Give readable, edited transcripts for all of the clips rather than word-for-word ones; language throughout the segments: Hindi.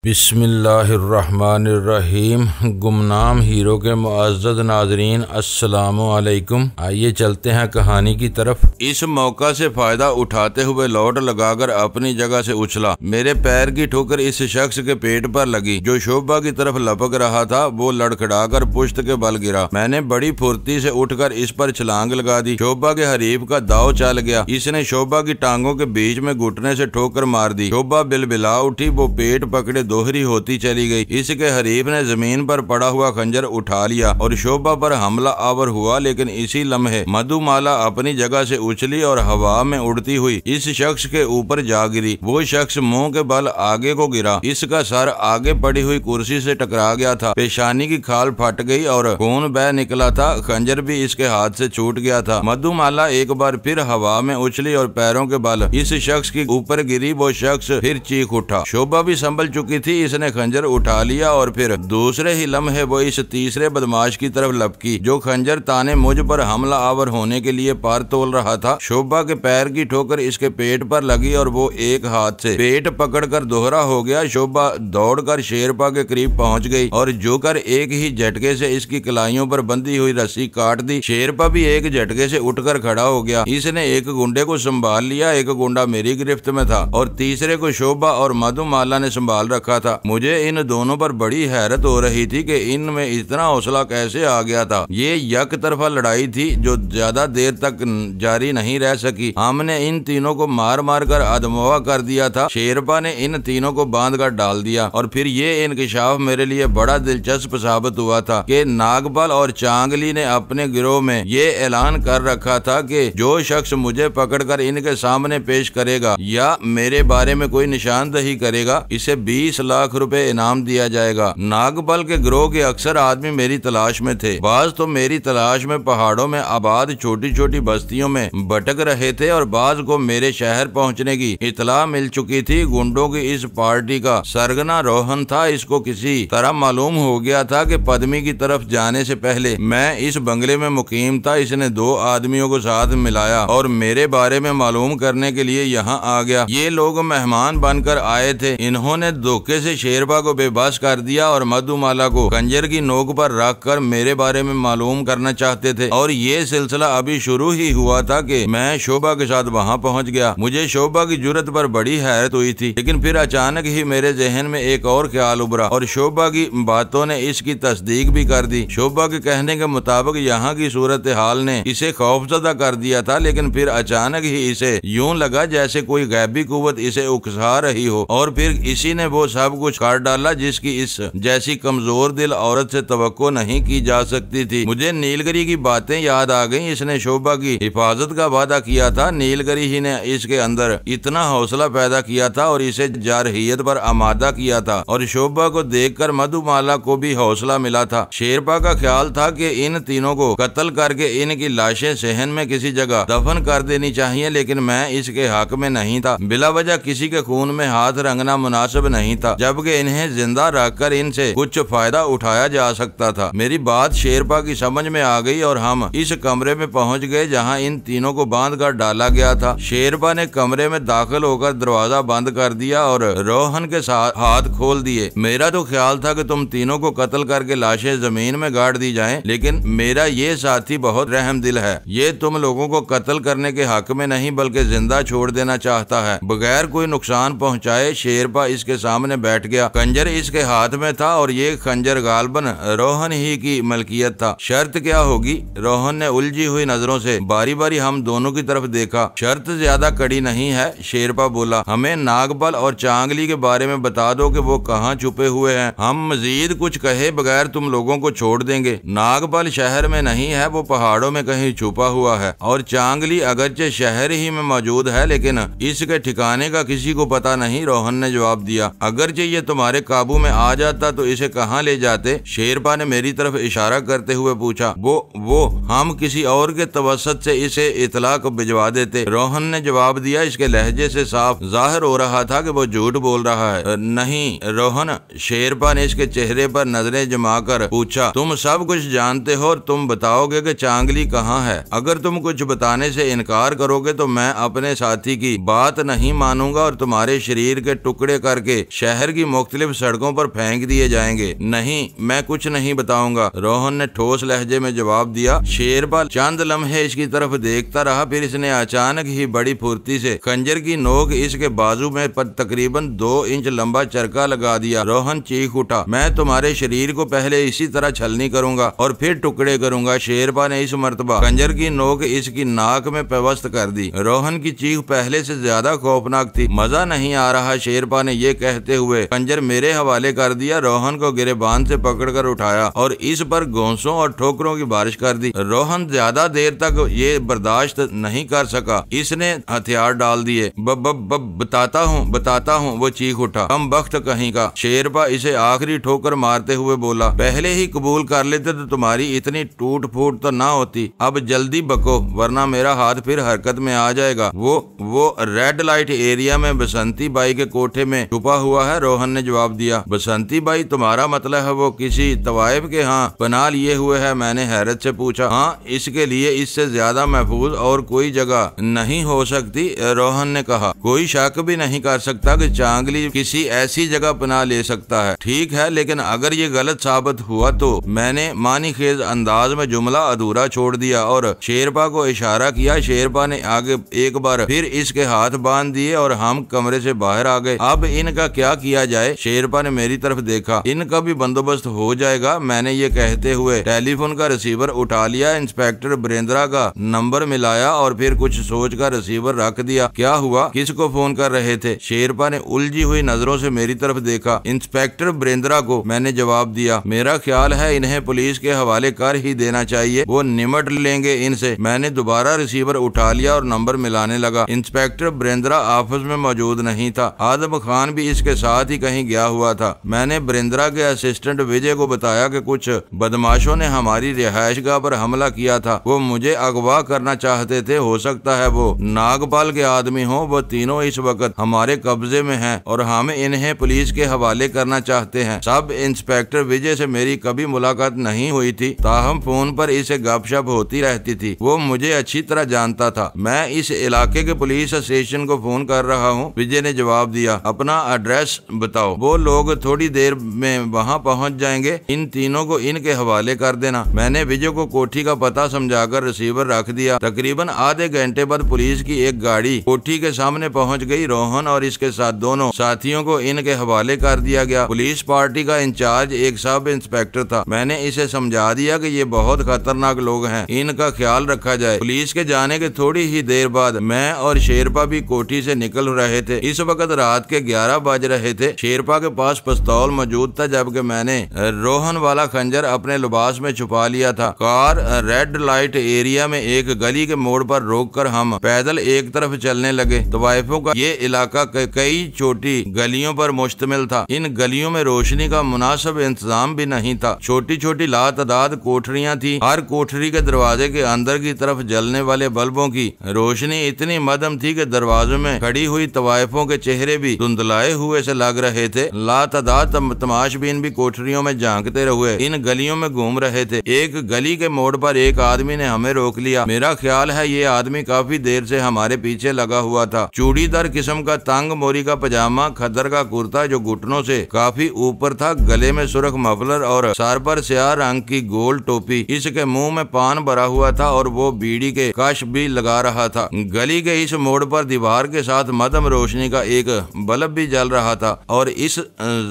बिस्मिल्लाहिर्रहमानिर्रहीम। गुमनाम हीरो के मुअज़्ज़ज़ नाज़रीन, अस्सलामु अलैकुम। आइए चलते हैं कहानी की तरफ। इस मौका से फायदा उठाते हुए लौट लगाकर अपनी जगह से उछला। मेरे पैर की ठोकर इस शख्स के पेट पर लगी जो शोभा की तरफ लपक रहा था। वो लड़खड़ाकर पुश्त के बल गिरा। मैंने बड़ी फुर्ती से उठकर इस पर छलांग लगा दी। शोभा के हरीफ का दाव चल गया। इसने शोभा की टांगों के बीच में घुटने से ठोकर मार दी। शोभा बिलबिला उठी। वो पेट पकड़े दोहरी होती चली गई। इसके हरीफ ने जमीन पर पड़ा हुआ खंजर उठा लिया और शोभा पर हमला आवर हुआ, लेकिन इसी लम्हे मधुमाला अपनी जगह से उछली और हवा में उड़ती हुई इस शख्स के ऊपर जा गिरी। वो शख्स मुंह के बल आगे को गिरा। इसका सर आगे पड़ी हुई कुर्सी से टकरा गया था। पेशानी की खाल फट गई और खून बह निकला था। खंजर भी इसके हाथ से छूट गया था। मधुमाला एक बार फिर हवा में उछली और पैरों के बल इस शख्स के ऊपर गिरी। वो शख्स फिर चीख उठा। शोभा भी संभल चुकी थी। इसने खंजर उठा लिया और फिर दूसरे ही लम्हे वो इस तीसरे बदमाश की तरफ लपकी जो खंजर ताने मुझ पर हमला आवर होने के लिए पार तोल रहा था। शोभा के पैर की ठोकर इसके पेट पर लगी और वो एक हाथ से पेट पकड़कर दोहरा हो गया। शोभा दौड़कर शेरपा के करीब पहुंच गई और जोकर एक ही झटके से इसकी कलाइयों पर बंधी हुई रस्सी काट दी। शेरपा भी एक झटके से उठकर खड़ा हो गया। इसने एक गुंडे को संभाल लिया। एक गुंडा मेरी गिरफ्त में था और तीसरे को शोभा और मधुमाला ने संभाल रखा था। मुझे इन दोनों पर बड़ी हैरत हो रही थी कि इनमें इतना हौसला कैसे आ गया था। ये एक तरफा लड़ाई थी जो ज्यादा देर तक जारी नहीं रह सकी। हमने इन तीनों को मार मार कर अधमवा कर दिया था। शेरपा ने इन तीनों को बांध कर डाल दिया और फिर ये इंकशाफ मेरे लिए बड़ा दिलचस्प साबित हुआ था कि नागपाल और चांगली ने अपने गिरोह में ये ऐलान कर रखा था कि जो शख्स मुझे पकड़कर इनके सामने पेश करेगा या मेरे बारे में कोई निशानदही करेगा, इसे 20 लाख रुपए इनाम दिया जाएगा। नागपाल के गिरोह के अक्सर आदमी मेरी तलाश में थे। बाज तो मेरी तलाश में पहाड़ों में आबाद छोटी छोटी बस्तियों में भटक रहे थे और बाज को मेरे शहर पहुंचने की इतला मिल चुकी थी। गुंडों की इस पार्टी का सरगना रोहन था। इसको किसी तरह मालूम हो गया था कि पद्मी की तरफ जाने से पहले मैं इस बंगले में मुकीम था। इसने 2 आदमियों को साथ मिलाया और मेरे बारे में मालूम करने के लिए यहाँ आ गया। ये लोग मेहमान बनकर आए थे। इन्होंने धोखे से शेरपा को बेबस कर दिया और मधुमाला को खंजर की नोक पर रखकर मेरे बारे में मालूम करना चाहते थे। और ये सिलसिला अभी शुरू ही हुआ था कि मैं शोभा के साथ वहाँ पहुँच गया। मुझे शोभा की जुर्रत पर बड़ी हैरत हुई थी, लेकिन फिर अचानक ही मेरे जहन में एक और ख्याल उभरा और शोभा की बातों ने इसकी तस्दीक भी कर दी। शोभा के कहने के मुताबिक यहाँ की सूरत हाल ने इसे खौफजदा कर दिया था, लेकिन फिर अचानक ही इसे यूं लगा जैसे कोई गैबी कुव्वत इसे उकसा रही हो और फिर इसी ने वो सब कुछ कर डाला जिसकी इस जैसी कमजोर दिल औरत से तवक्को नहीं की जा सकती थी। मुझे नीलगिरी की बातें याद आ गईं। इसने शोभा की हिफाजत का वादा किया था। नीलगिरी ही ने इसके अंदर इतना हौसला पैदा किया था और इसे जारहियत पर आमादा किया था और शोभा को देखकर मधुमाला को भी हौसला मिला था। शेरपा का ख्याल था कि इन तीनों को कत्ल करके इनकी लाशें सहन में किसी जगह दफन कर देनी चाहिए, लेकिन मैं इसके हक में नहीं था। बिला वजह किसी के खून में हाथ रंगना मुनासिब नहीं था, जबकि इन्हें जिंदा रखकर इनसे कुछ फायदा उठाया जा सकता था। मेरी बात शेरपा की समझ में आ गई और हम इस कमरे में पहुंच गए जहां इन तीनों को बांध कर डाला गया था। शेरपा ने कमरे में दाखिल होकर दरवाजा बंद कर दिया और रोहन के साथ हाथ खोल दिए। मेरा तो ख्याल था कि तुम तीनों को कत्ल करके लाशें जमीन में गाड़ दी जाएं, लेकिन मेरा ये साथी बहुत रहम दिल है। ये तुम लोगों को कत्ल करने के हक में नहीं बल्कि जिंदा छोड़ देना चाहता है। बगैर कोई नुकसान पहुँचाए शेरपा इसके सामने बैठ गया। खंजर इसके हाथ में था और ये खंजर गालबन रोहन ही की मलकियत था। शर्त क्या होगी? रोहन ने उलझी हुई नजरों से बारी बारी हम दोनों की तरफ देखा। शर्त ज्यादा कड़ी नहीं है, शेरपा बोला। हमें नागपाल और चांगली के बारे में बता दो कि वो कहाँ छुपे हुए हैं। हम मजीद कुछ कहे बगैर तुम लोगों को छोड़ देंगे। नागपाल शहर में नहीं है, वो पहाड़ों में कहीं छुपा हुआ है और चांगली अगरचे शहर ही में मौजूद है, लेकिन इसके ठिकाने का किसी को पता नहीं। रोहन ने जवाब दिया। अगरचे ये तुम्हारे काबू में आ जाता तो इसे कहाँ ले जाते? शेरपा ने मेरी तरफ इशारा करते हुए पूछा। वो हम किसी और के तवसत से इसे इतला को भिजवा देते। रोहन ने जवाब दिया। इसके लहजे से साफ जाहिर हो रहा था कि वो झूठ बोल रहा है। नहीं रोहन, शेरपा ने इसके चेहरे पर नजरें जमा कर पूछा। तुम सब कुछ जानते हो और तुम बताओगे कि चांगली कहाँ है। अगर तुम कुछ बताने से इनकार करोगे तो मैं अपने साथी की बात नहीं मानूंगा और तुम्हारे शरीर के टुकड़े करके शहर शहर की मुख्तलिफ सड़कों पर फेंक दिए जाएंगे। नहीं, मैं कुछ नहीं बताऊंगा, रोहन ने ठोस लहजे में जवाब दिया। शेरपा चंद लम्हे इसकी तरफ देखता रहा, फिर इसने अचानक ही बड़ी फुर्ती से खंजर की नोक इसके बाजू में तकरीबन 2 इंच लंबा चरका लगा दिया। रोहन चीख उठा, मैं तुम्हारे शरीर को पहले इसी तरह छलनी करूंगा और फिर टुकड़े करूंगा। शेरपा ने इस मर्तबा खंजर की नोक इसकी नाक में पेवस्त कर दी। रोहन की चीख पहले से ज्यादा खौफनाक थी। मजा नहीं आ रहा, शेरपा ने ये कहते हुए खंजर मेरे हवाले कर दिया। रोहन को गिरेबान से पकड़कर उठाया और इस पर घोंसों और ठोकरों की बारिश कर दी। रोहन ज्यादा देर तक ये बर्दाश्त नहीं कर सका, इसने हथियार डाल दिए। बताता हूँ, वो चीख उठा। हम वक्त कहीं का। शेरपा इसे आखिरी ठोकर मारते हुए बोला, पहले ही कबूल कर लेते तो तुम्हारी इतनी टूट फूट तो ना होती। अब जल्दी बको वरना मेरा हाथ फिर हरकत में आ जाएगा। वो रेड लाइट एरिया में बसंती बाई के कोठे में छुपा हुआ है, रोहन ने जवाब दिया। बसंती बाई, तुम्हारा मतलब है वो किसी तवाइफ के यहाँ पनाह लिए हुए है? मैंने हैरत से पूछा। हाँ, इसके लिए इससे ज्यादा महफूज और कोई जगह नहीं हो सकती, रोहन ने कहा। कोई शक भी नहीं कर सकता कि चांगली किसी ऐसी जगह पनाह ले सकता है। ठीक है, लेकिन अगर ये गलत साबित हुआ तो? मैंने मानी खेज अंदाज में जुमला अधूरा छोड़ दिया और शेरपा को इशारा किया। शेरपा ने आगे एक बार फिर इसके हाथ बांध दिए और हम कमरे से बाहर आ गए। अब इनका क्या किया जाए? शेरपा ने मेरी तरफ देखा। इनका भी बंदोबस्त हो जाएगा, मैंने ये कहते हुए टेलीफोन का रिसीवर उठा लिया। इंस्पेक्टर ब्रेंद्रा का नंबर मिलाया और फिर कुछ सोच कर रिसीवर रख दिया। क्या हुआ, किसको फोन कर रहे थे? शेरपा ने उलझी हुई नजरों से मेरी तरफ देखा। इंस्पेक्टर ब्रेंद्रा को, मैंने जवाब दिया। मेरा ख्याल है इन्हें पुलिस के हवाले कर ही देना चाहिए, वो निमट लेंगे इनसे। मैंने दोबारा रिसीवर उठा लिया और नंबर मिलाने लगा। इंस्पेक्टर ब्रेंद्रा ऑफिस में मौजूद नहीं था। आदम खान भी इसके साथ ही कहीं गया हुआ था। मैंने ब्रेंद्रा के असिस्टेंट विजय को बताया कि कुछ बदमाशों ने हमारी रिहायशगाह पर हमला किया था। वो मुझे अगवा करना चाहते थे। हो सकता है वो नागपाल के आदमी हो। वो तीनों इस वक्त हमारे कब्जे में हैं और हम इन्हें पुलिस के हवाले करना चाहते हैं। सब इंस्पेक्टर विजय से मेरी कभी मुलाकात नहीं हुई थी, ताहम फोन पर इसे गपशप होती रहती थी। वो मुझे अच्छी तरह जानता था। मैं इस इलाके के पुलिस स्टेशन को फोन कर रहा हूँ, विजय ने जवाब दिया। अपना एड्रेस बताओ। वो लोग थोड़ी देर में वहाँ पहुँच जाएंगे। इन तीनों को इनके हवाले कर देना। मैंने विजय को कोठी का पता समझाकर रिसीवर रख दिया। तकरीबन आधे घंटे बाद पुलिस की एक गाड़ी कोठी के सामने पहुंच गई। रोहन और इसके साथ दोनों साथियों को इनके हवाले कर दिया गया। पुलिस पार्टी का इंचार्ज एक सब इंस्पेक्टर था। मैंने इसे समझा दिया कि ये बहुत खतरनाक लोग हैं, इनका ख्याल रखा जाए। पुलिस के जाने के थोड़ी ही देर बाद मैं और शेरपा भी कोठी से निकल रहे थे। इस वक्त रात के 11 बज रहे थे। शेरपा के पास पिस्तौल मौजूद था, जबकि मैंने रोहन वाला खंजर अपने लिबास में छुपा लिया था। कार रेड लाइट एरिया में एक गली के मोड़ पर रोककर हम पैदल एक तरफ चलने लगे। तवाइफों का ये इलाका कई छोटी गलियों पर मुश्तमिल था। इन गलियों में रोशनी का मुनासिब इंतजाम भी नहीं था। छोटी छोटी लातादाद कोठरियां थी। हर कोठरी के दरवाजे के अंदर की तरफ जलने वाले बल्बों की रोशनी इतनी मध्यम थी कि दरवाजे में खड़ी हुई तवाइफों के चेहरे भी धुंधलाए हुए से लग रहे थे। लातादाद तमाशबीन भी कोठरियों में झांकते हुए इन गलियों में घूम रहे थे। एक गली के मोड़ पर एक आदमी ने हमें रोक लिया। मेरा ख्याल है ये आदमी काफी देर से हमारे पीछे लगा हुआ था। चूड़ीदार किस्म का तंग मोरी का पजामा, खद्दर का कुर्ता जो घुटनों से काफी ऊपर था, गले में सुर्ख मफलर और सर पर स्याह रंग की गोल टोपी। इसके मुंह में पान भरा हुआ था और वो बीड़ी के कश भी लगा रहा था। गली के इस मोड़ पर दीवार के साथ मध्यम रोशनी का एक बल्ब भी जल रहा था और इस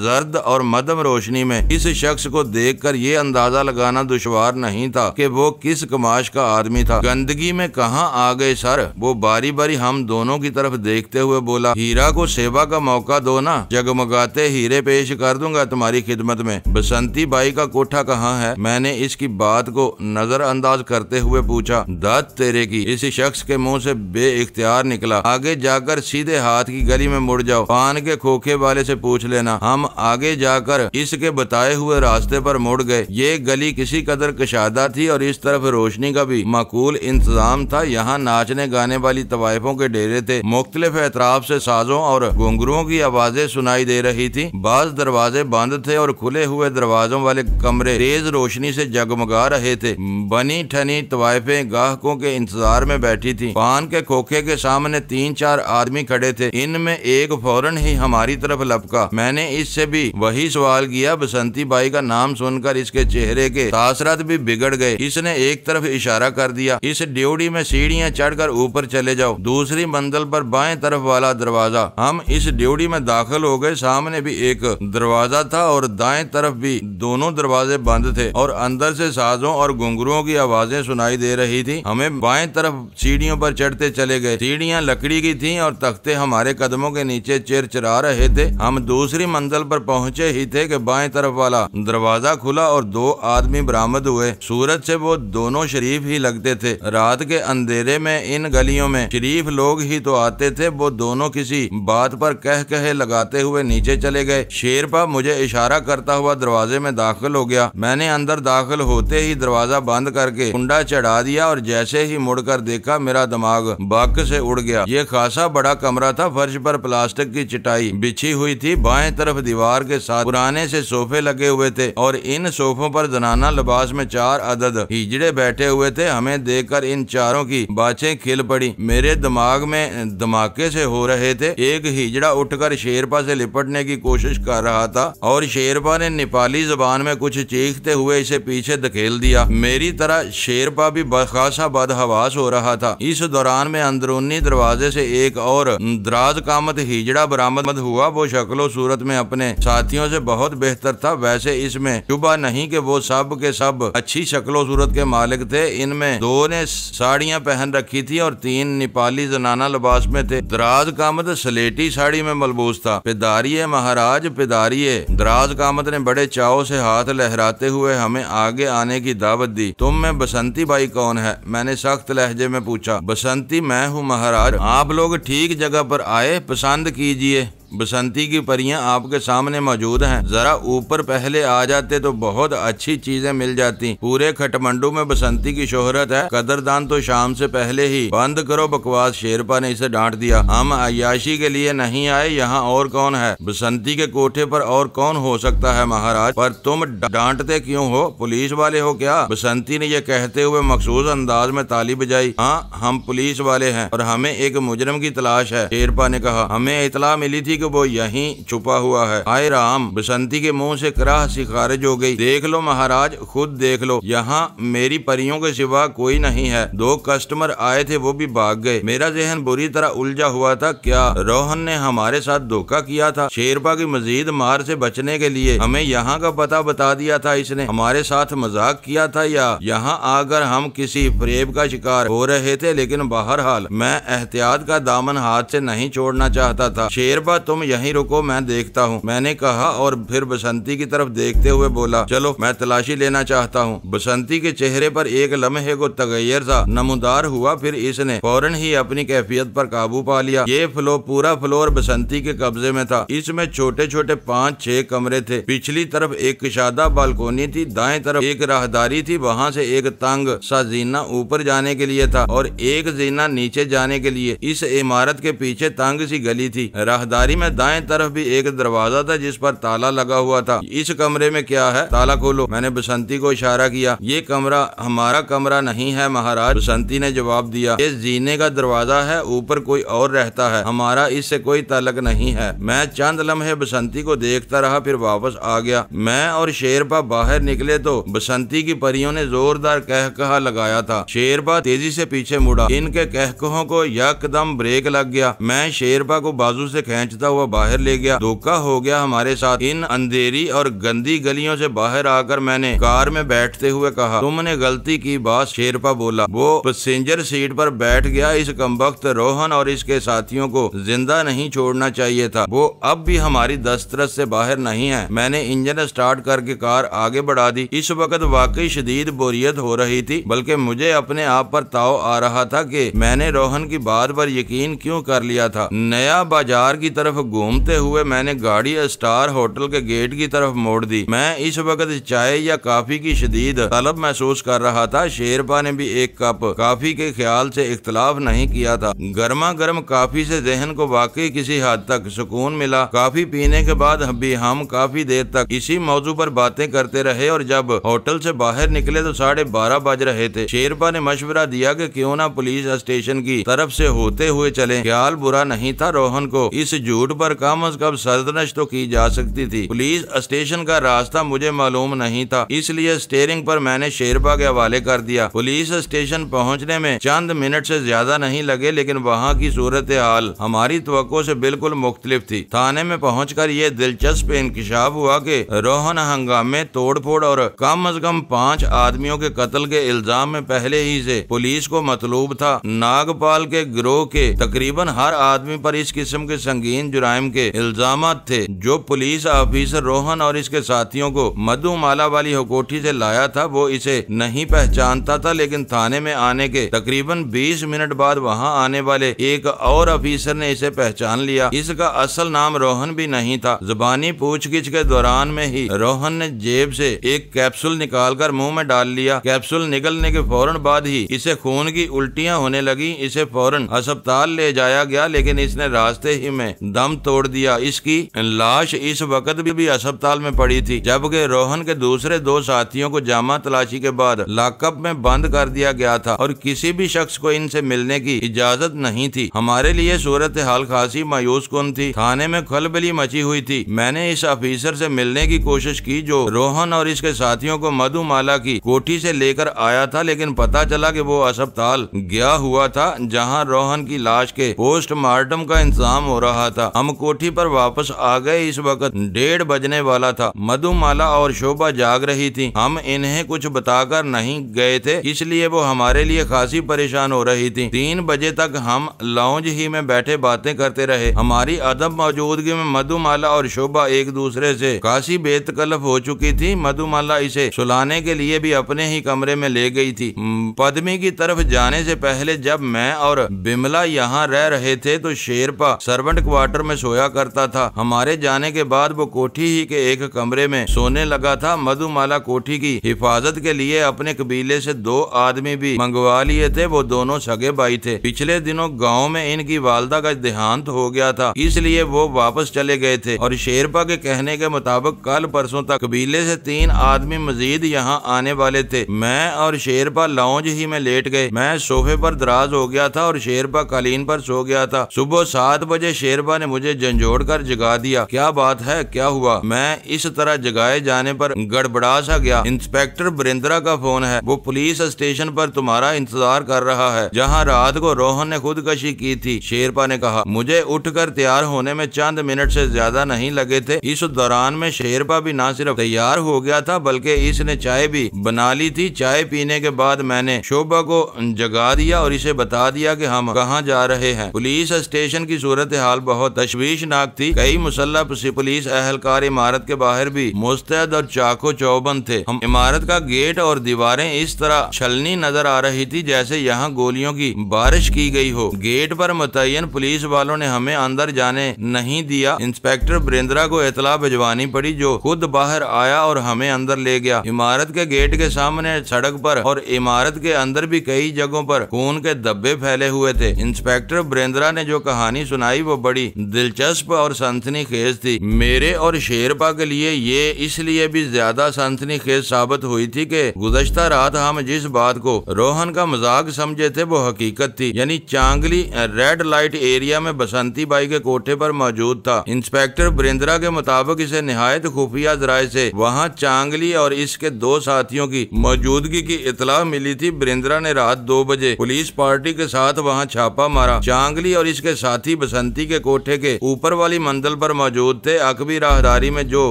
जर्द और मध्यम रोशनी में इस शख्स को देखकर ये अंदाजा लगाना दुश्वार नहीं था कि वो किस कमाश का आदमी था। गंदगी में कहाँ आ गए सर? वो बारी बारी हम दोनों की तरफ देखते हुए बोला। हीरा को सेवा का मौका दो ना, जगमगाते हीरे पेश कर दूंगा तुम्हारी खिदमत में। बसंती बाई का कोठा कहाँ है? मैंने इसकी बात को नजरअंदाज करते हुए पूछा। दत तेरे की, इस शख्स के मुंह से बेइख्तियार निकला। आगे जाकर सीधे हाथ की गली में मुड़ जाओ, पान के खोखे वाले से पूछ लेना। हम आगे जाकर इसके बताए हुए रास्ते पर मुड़ गए। ये गली किसी कदर कशादा थी और इस तरफ रोशनी का भी माकूल इंतजाम था। यहाँ नाचने गाने वाली तवाइफों के डेरे थे। मुख्तलिफ एतराफ से साजों और घुंघरुओं की आवाजें सुनाई दे रही थी। बाज दरवाजे बंद थे और खुले हुए दरवाजों वाले कमरे तेज रोशनी से जगमगा रहे थे। बनी ठनी तवाइफें गाहकों के इंतजार में बैठी थी। पान के खोखे के सामने 3-4 आदमी खड़े थे। इनमें एक फौरन ही हमारी तरफ लपका। मैंने इससे भी वही सवाल किया। बसंती बाई का नाम सुनकर इसके चेहरे के तासरात भी बिगड़ गए। इसने एक तरफ इशारा कर दिया, इस ड्योढ़ी में सीढ़ियां चढ़कर ऊपर चले जाओ, दूसरी मंजिल पर बाएं तरफ वाला दरवाजा। हम इस ड्योढ़ी में दाखिल हो गए। सामने भी एक दरवाजा था और दाएं तरफ भी दोनों दरवाजे बंद थे और अंदर से साजों और घुंघरुओं की आवाजें सुनाई दे रही थी। हमें बाएं तरफ सीढ़ियों पर चढ़ते चले गए। सीढ़ियां लकड़ी की थीं और तख्ते हमारे कदमों के नीचे चिरचिरा रहे थे। हम दूसरी मंजिल पर पहुंचे ही थे कि बाएं तरफ वाला दरवाजा खुला और दो आदमी बरामद हुए। सूरत से वो दोनों शरीफ ही लगते थे। रात के अंधेरे में इन गलियों में शरीफ लोग ही तो आते थे। वो दोनों किसी बात पर कह कहे लगाते हुए नीचे चले गए। शेरपा मुझे इशारा करता हुआ दरवाजे में दाखिल हो गया। मैंने अंदर दाखिल होते ही दरवाजा बंद करके कुंडा चढ़ा दिया और जैसे ही मुड़कर देखा मेरा दिमाग बक से उड़ गया। ये खासा बड़ा कमरा था। फर्श पर प्लास्टिक की चटाई बिछी हुई थी। बाएं तरफ दीवार के साथ पुराने से सोफे लगे हुए थे और इन सोफों पर जनाना लिबास में 4 अदद हिजड़े बैठे हुए थे। हमें देखकर इन चारों की बातें खिल पड़ी। मेरे दिमाग में धमाके से हो रहे थे। एक हिजड़ा उठकर शेरपा से लिपटने की कोशिश कर रहा था और शेरपा ने नेपाली जुबान में कुछ चीखते हुए इसे पीछे धकेल दिया। मेरी तरह शेरपा भी खासा बदहवास हो रहा था। इस दौरान में अंदरूनी दरवाजे से एक और दराज कामत हिजड़ा बरामद हुआ। वो शक्लो सूरत में अपने साथियों से बहुत बेहतर था। वैसे इसमें शुबा नहीं कि वो सब के सब अच्छी शक्लो सूरत के मालिक थे। इनमें 2 ने साड़ियां पहन रखी थी और 3 नेपाली जनाना लिबास में थे। दराज कामत सलेटी साड़ी में मलबूस था। पिदारिये महाराज पिदारिये। दराज कामत ने बड़े चाव से हाथ लहराते हुए हमें आगे आने की दावत दी। तुम में बसंती बाई कौन है? मैंने सख्त लहजे में पूछा। बसंती मैं हूँ महाराज। आप लोग ठीक जगह पर आए। पसंद कीजिए, बसंती की परियां आपके सामने मौजूद हैं। जरा ऊपर पहले आ जाते तो बहुत अच्छी चीजें मिल जाती। पूरे खटमंडू में बसंती की शोहरत है। कदरदान तो शाम से पहले ही बंद करो बकवास। शेरपा ने इसे डांट दिया। हम अय्याशी के लिए नहीं आए। यहाँ और कौन है? बसंती के कोठे पर और कौन हो सकता है महाराज? पर तुम डांटते क्यों हो? पुलिस वाले हो क्या? बसंती ने यह कहते हुए मखसूस अंदाज में ताली बजाई। हाँ, हम पुलिस वाले हैं और हमें एक मुजरिम की तलाश है। शेरपा ने कहा। हमें इतला मिली थी कि वो यहीं छुपा हुआ है। हाय राम! बसंती के मुंह से कराह सी खारिज हो गई। देख लो महाराज, खुद देख लो। यहाँ मेरी परियों के सिवा कोई नहीं है। 2 कस्टमर आए थे, वो भी भाग गए। मेरा जहन बुरी तरह उलझा हुआ था। क्या रोहन ने हमारे साथ धोखा किया था? शेरपा की मजीद मार से बचने के लिए हमें यहाँ का पता बता दिया था। इसने हमारे साथ मजाक किया था या यहाँ आकर हम किसी फरेब का शिकार हो रहे थे? लेकिन बहरहाल मैं एहतियात का दामन हाथ से नहीं छोड़ना चाहता था। शेरपा तुम यहीं रुको, मैं देखता हूँ, मैंने कहा और फिर बसंती की तरफ देखते हुए बोला। चलो, मैं तलाशी लेना चाहता हूँ। बसंती के चेहरे पर एक लम्हे को तगैयर सा नमूदार हुआ। फिर इसने फौरन ही अपनी कैफियत पर काबू पा लिया। ये पूरा फ्लोर बसंती के कब्जे में था। इसमें छोटे छोटे 5-6 कमरे थे। पिछली तरफ एक कशादा बालकोनी थी। दाएं तरफ एक राहदारी थी। वहाँ से एक तंग सा जीना ऊपर जाने के लिए था और एक जीना नीचे जाने के लिए। इस इमारत के पीछे तंग सी गली थी। राहदारी में दाएं तरफ भी एक दरवाजा था जिस पर ताला लगा हुआ था। इस कमरे में क्या है? ताला खोलो। मैंने बसंती को इशारा किया। ये कमरा हमारा कमरा नहीं है महाराज, बसंती ने जवाब दिया। ये जीने का दरवाजा है, ऊपर कोई और रहता है। हमारा इससे कोई ताल्लुक नहीं है। मैं चंद लम्हे बसंती को देखता रहा, फिर वापस आ गया। मैं और शेरपा बाहर निकले तो बसंती की परियों ने जोरदार कहकहा लगाया था। शेरपा तेजी से पीछे मुड़ा। इनके कहकहों को यकदम ब्रेक लग गया। मैं शेरपा को बाजू से खींचता हुआ बाहर ले गया। धोखा हो गया हमारे साथ। इन अंधेरी और गंदी गलियों से बाहर आकर मैंने कार में बैठते हुए कहा, तुमने गलती की बात। शेरपा बोला। वो पैसेंजर सीट पर बैठ गया। इस कमबख्त रोहन और इसके साथियों को जिंदा नहीं छोड़ना चाहिए था। वो अब भी हमारी दस्तरस से बाहर नहीं है। मैंने इंजन स्टार्ट करके कार आगे बढ़ा दी। इस वक्त वाकई शदीद बोरियत हो रही थी, बल्कि मुझे अपने आप पर ताव आ रहा था कि मैंने रोहन की बात पर यकीन क्यों कर लिया था। नया बाजार की तरफ घूमते हुए मैंने गाड़ी स्टार होटल के गेट की तरफ मोड़ दी। मैं इस वक्त चाय या काफी की शदीद तलब महसूस कर रहा था। शेरपा ने भी एक कप काफी के ख्याल से इख्तलाफ नहीं किया था। गर्मा गर्म काफी से जहन को वाकई किसी हद तक सुकून मिला। काफी पीने के बाद भी हम काफी देर तक इसी मौजू पर बातें करते रहे और जब होटल से बाहर निकले तो 12:30 बज रहे थे। शेरपा ने मशवरा दिया कि क्यों ना पुलिस स्टेशन की तरफ से होते हुए चले। ख्याल बुरा नहीं था। रोहन को इस झूठ झूठ पर कम अज कम सर्दनश तो की जा सकती थी। पुलिस स्टेशन का रास्ता मुझे मालूम नहीं था, इसलिए स्टीयरिंग पर मैंने शेरपा के हवाले कर दिया। पुलिस स्टेशन पहुंचने में चंद मिनट से ज्यादा नहीं लगे, लेकिन वहां की सूरत हाल हमारी तवक्को से बिल्कुल मुख्तलिफ थी। थाने में पहुंचकर यह दिलचस्प इंकशाफ हुआ कि रोहन हंगामे, तोड़फोड़ और कम अज कम 5 आदमियों के कत्ल के इल्जाम में पहले ही से पुलिस को मतलूब था। नागपाल के गिरोह के तकरीबन हर आदमी पर इस किस्म के संगीन जुराइम के इल्जाम थे। जो पुलिस ऑफिसर रोहन और इसके साथियों को मधुमाला वाली हुकोठी से लाया था वो इसे नहीं पहचानता था, लेकिन थाने में आने के तकरीबन 20 मिनट बाद वहां आने वाले एक और ऑफिसर ने इसे पहचान लिया। इसका असल नाम रोहन भी नहीं था। जुबानी पूछगिछ के दौरान में ही रोहन ने जेब से एक कैप्सूल निकालकर मुंह में डाल लिया। कैप्सूल निकलने के फौरन बाद ही इसे खून की उल्टियां होने लगी। इसे फौरन अस्पताल ले जाया गया, लेकिन इसने रास्ते ही में दम तोड़ दिया। इसकी लाश इस वक्त भी अस्पताल में पड़ी थी, जबकि रोहन के दूसरे 2 साथियों को जामा तलाशी के बाद लॉकअप में बंद कर दिया गया था और किसी भी शख्स को इनसे मिलने की इजाजत नहीं थी। हमारे लिए सूरत हाल खासी मायूस कुन थी। थाने में खलबली मची हुई थी। मैंने इस ऑफिसर से मिलने की कोशिश की जो रोहन और इसके साथियों को मधुमाला की कोठी से लेकर आया था, लेकिन पता चला कि वो अस्पताल गया हुआ था जहां रोहन की लाश के पोस्टमार्टम का इंतजाम हो रहा था। हम कोठी पर वापस आ गए। इस वक्त 1:30 बजने वाला था। मधुमाला और शोभा जाग रही थी। हम इन्हें कुछ बताकर नहीं गए थे, इसलिए वो हमारे लिए खासी परेशान हो रही थी। 3 बजे तक हम लाउंज ही में बैठे बातें करते रहे। हमारी अदब मौजूदगी में मधुमाला और शोभा एक दूसरे से खासी बेतकल्लफ हो चुकी थी। मधुमाला इसे सुलाने के लिए भी अपने ही कमरे में ले गई थी। पद्मी की तरफ जाने से पहले जब मैं और बिमला यहाँ रह रहे थे तो शेरपा सर्वेंट क्वार्टर में सोया करता था। हमारे जाने के बाद वो कोठी ही के एक कमरे में सोने लगा था। मधुमाला कोठी की हिफाजत के लिए अपने कबीले से 2 आदमी भी मंगवा लिए थे। वो दोनों सगे भाई थे। पिछले दिनों गांव में इनकी वालदा का देहांत हो गया था, इसलिए वो वापस चले गए थे और शेरपा के कहने के मुताबिक कल परसों तक कबीले से 3 आदमी मजीद यहाँ आने वाले थे। मैं और शेरपा लाउंज ही में लेट गए। मैं सोफे पर दराज हो गया था और शेरपा कालीन पर सो गया था। सुबह 7 बजे शेरपा ने मुझे झंझोड़ कर जगा दिया। क्या बात है, क्या हुआ? मैं इस तरह जगाए जाने पर गड़बड़ा सा गया। इंस्पेक्टर बरिंद्रा का फोन है, वो पुलिस स्टेशन पर तुम्हारा इंतजार कर रहा है, जहाँ रात को रोहन ने खुदकशी की थी। शेरपा ने कहा। मुझे उठकर तैयार होने में चंद मिनट से ज्यादा नहीं लगे थे। इस दौरान में शेरपा भी न सिर्फ तैयार हो गया था बल्कि इसने चाय भी बना ली थी। चाय पीने के बाद मैंने शोभा को जगा दिया और इसे बता दिया कि हम कहाँ जा रहे हैं। पुलिस स्टेशन की सूरत हाल बहुत तशवीशनाक थी। कई मुसल्लह पुलिस अहलकार इमारत के बाहर भी मुस्तैद और चाको चौबंद थे। हम इमारत का गेट और दीवारें इस तरह छलनी नजर आ रही थी जैसे यहाँ गोलियों की बारिश की गई हो। गेट पर मुतय्यन पुलिस वालों ने हमें अंदर जाने नहीं दिया। इंस्पेक्टर बरिंद्रा को इतला भिजवानी पड़ी, जो खुद बाहर आया और हमें अंदर ले गया। इमारत के गेट के सामने सड़क पर और इमारत के अंदर भी कई जगहों पर खून के धब्बे फैले हुए थे। इंस्पेक्टर बरिंद्रा ने जो कहानी सुनाई वो बड़ी दिलचस्प और सनसनीखेज थी। मेरे और शेरपा के लिए ये इसलिए भी ज्यादा सनसनीखेज साबित हुई थी कि गुज़श्ता रात हम जिस बात को रोहन का मजाक समझे थे वो हकीकत थी। यानी चांगली रेड लाइट एरिया में बसंती बाई के कोठे पर मौजूद था। इंस्पेक्टर बरिंद्रा के मुताबिक इसे निहायत खुफिया जराये से वहाँ चांगली और इसके 2 साथियों की मौजूदगी की इतला मिली थी। बरिंद्रा ने रात 2 बजे पुलिस पार्टी के साथ वहाँ छापा मारा। चांगली और इसके साथी बसंती के कोठे के ऊपर वाली मंजिल पर मौजूद थे। अकबी राहदारी में जो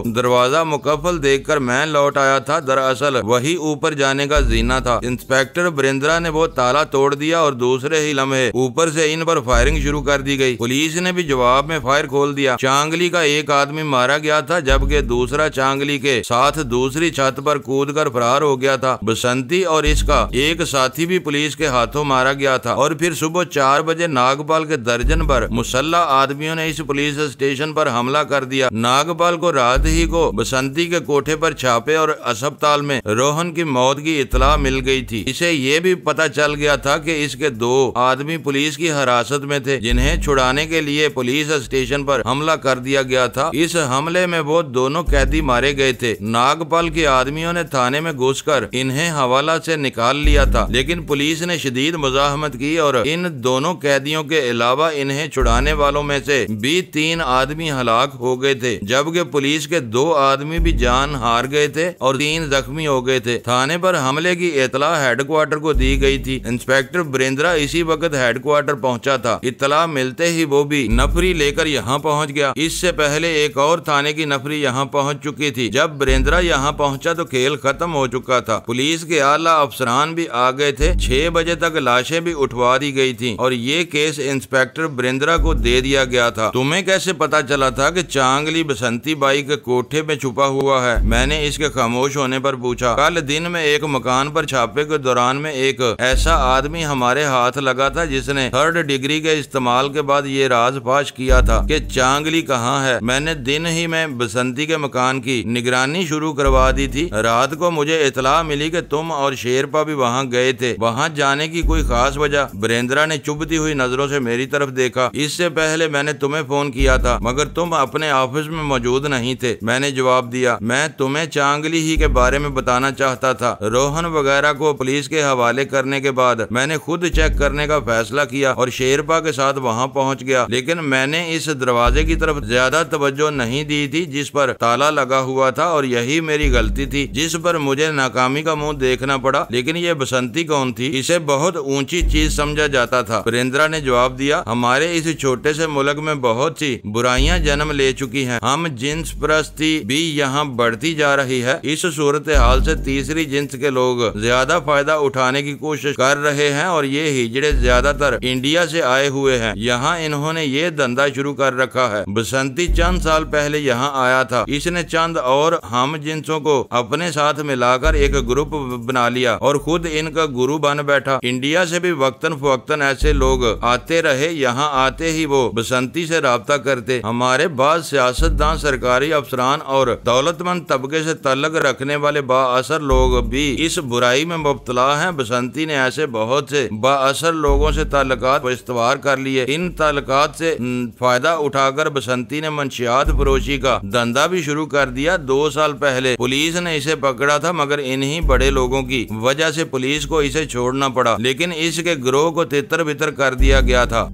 दरवाजा मुकफ्फल देखकर मैं लौट आया था, दरअसल वही ऊपर जाने का जीना था। इंस्पेक्टर बरिंद्रा ने वो ताला तोड़ दिया और दूसरे ही लम्हे ऊपर से इन पर फायरिंग शुरू कर दी गई। पुलिस ने भी जवाब में फायर खोल दिया। चांगली का एक आदमी मारा गया था, जबकि दूसरा चांगली के साथ दूसरी छत पर कूदकर फरार हो गया था। बसंती और इसका एक साथी भी पुलिस के हाथों मारा गया था। और फिर सुबह 4 बजे नागपाल के दर्जन भर मुसल्ला आदमियों ने इस पुलिस स्टेशन पर हमला कर दिया। नागपाल को रात ही को बसंती के कोठे पर छापे और अस्पताल में रोहन की मौत की इतला मिल गई थी। इसे ये भी पता चल गया था कि इसके 2 आदमी पुलिस की हिरासत में थे, जिन्हें छुड़ाने के लिए पुलिस स्टेशन पर हमला कर दिया गया था। इस हमले में वो दोनों कैदी मारे गए थे। नागपाल के आदमियों ने थाने में घुसकर इन्हें हवाला से निकाल लिया था, लेकिन पुलिस ने शदीद मुजाहमत की और इन दोनों कैदियों के अलावा इन्हें छुड़ाने वालों में से भी 3 आदमी हलाक हो गए थे, जबकि पुलिस के 2 आदमी भी जान हार गए थे और 3 जख्मी हो गए थे। थाने पर हमले की इतला हेडक्वार्टर को दी गई थी। इंस्पेक्टर बरिंद्रा इसी वक्त हेडक्वार्टर पहुंचा था। इतला मिलते ही वो भी नफरी लेकर यहाँ पहुंच गया। इससे पहले एक और थाने की नफरी यहाँ पहुंच चुकी थी। जब बरिंद्रा यहाँ पहुंचा तो खेल खत्म हो चुका था। पुलिस के आला अफसरान भी आ गए थे। 6 बजे तक लाशें भी उठवा दी गई थी और ये केस इंस्पेक्टर बरिंद्रा को दे दिया गया था। तुम्हें कैसे पता चला था कि चांगली बसंती बाई के कोठे में छुपा हुआ है? मैंने इसके खामोश होने पर पूछा। कल दिन में एक मकान पर छापे के दौरान में एक ऐसा आदमी हमारे हाथ लगा था जिसने 3rd डिग्री के इस्तेमाल के बाद ये राज फाश किया था कि चांगली कहाँ है। मैंने दिन ही में बसंती के मकान की निगरानी शुरू करवा दी थी। रात को मुझे इतला मिली कि तुम और शेरपा भी वहाँ गए थे। वहाँ जाने की कोई खास वजह? बरिंद्रा ने चुभती हुई नजरों से मेरी तरफ देखा। इससे पहले मैंने तुम्हें फोन किया था मगर तुम अपने ऑफिस में मौजूद नहीं थे। मैंने जवाब दिया, मैं तुम्हें चांगली ही के बारे में बताना चाहता था। रोहन वगैरह को पुलिस के हवाले करने के बाद मैंने खुद चेक करने का फैसला किया और शेरपा के साथ वहाँ पहुँच गया, लेकिन मैंने इस दरवाजे की तरफ ज्यादा तवज्जो नहीं दी थी जिस पर ताला लगा हुआ था और यही मेरी गलती थी जिस पर मुझे नाकामी का मुंह देखना पड़ा। लेकिन ये बसंती कौन थी? इसे बहुत ऊंची चीज समझा जाता था। बरिंद्रा ने जवाब दिया, हमारे इस छोटे से मुल्क में बहुत सी बुराइयां जन्म ले चुकी हैं। हम जिन्स परस्ती भी यहाँ बढ़ती जा रही है। इस सूरत हाल से तीसरी जिन्स के लोग ज्यादा फायदा उठाने की कोशिश कर रहे हैं और ये हिजड़े ज्यादातर इंडिया से आए हुए हैं। यहाँ इन्होंने ये धंधा शुरू कर रखा है। बसंती चंद साल पहले यहाँ आया था। इसने चंद और हम जिन्सों को अपने साथ मिलाकर एक ग्रुप बना लिया और खुद इनका गुरु बन बैठा। इंडिया से भी वक्तन फवक्तन ऐसे लोग आते रहे। यहाँ आते ही वो बसंती से राब्ता करते। हमारे बाद सियासतदान, सरकारी अफसरान और दौलतमंद तबके से ताल्लुक रखने वाले बाअसर लोग भी इस बुराई में मुब्तला हैं। बसंती ने ऐसे बहुत से बाअसर लोगों से ताल्लुकात इस्तवार कर लिए। इन ताल्लुकात से फायदा उठाकर बसंती ने मंशियात फरोशी का धंधा भी शुरू कर दिया। 2 साल पहले पुलिस ने इसे पकड़ा था मगर इन्हीं बड़े लोगों की वजह से पुलिस को इसे छोड़ना पड़ा, लेकिन इसके गिरोह को तितर बितर कर दिया गया था।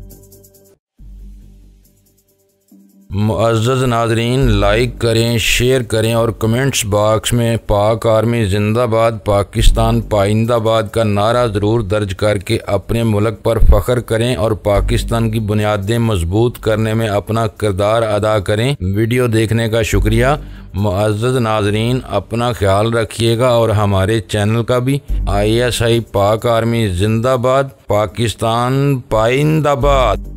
मुअज़्ज़ज़ नाज़रीन, लाइक करें, शेयर करें और कमेंट्स बॉक्स में पाक आर्मी जिंदाबाद, पाकिस्तान पाइंदाबाद का नारा ज़रूर दर्ज करके अपने मुल्क पर फ़ख्र करें और पाकिस्तान की बुनियादें मजबूत करने में अपना किरदार अदा करें। वीडियो देखने का शुक्रिया। मुअज़्ज़ज़ नाज़रीन, अपना ख्याल रखिएगा और हमारे चैनल का भी। ISI पाक आर्मी जिंदाबाद, पाकिस्तान पाइंदाबाद।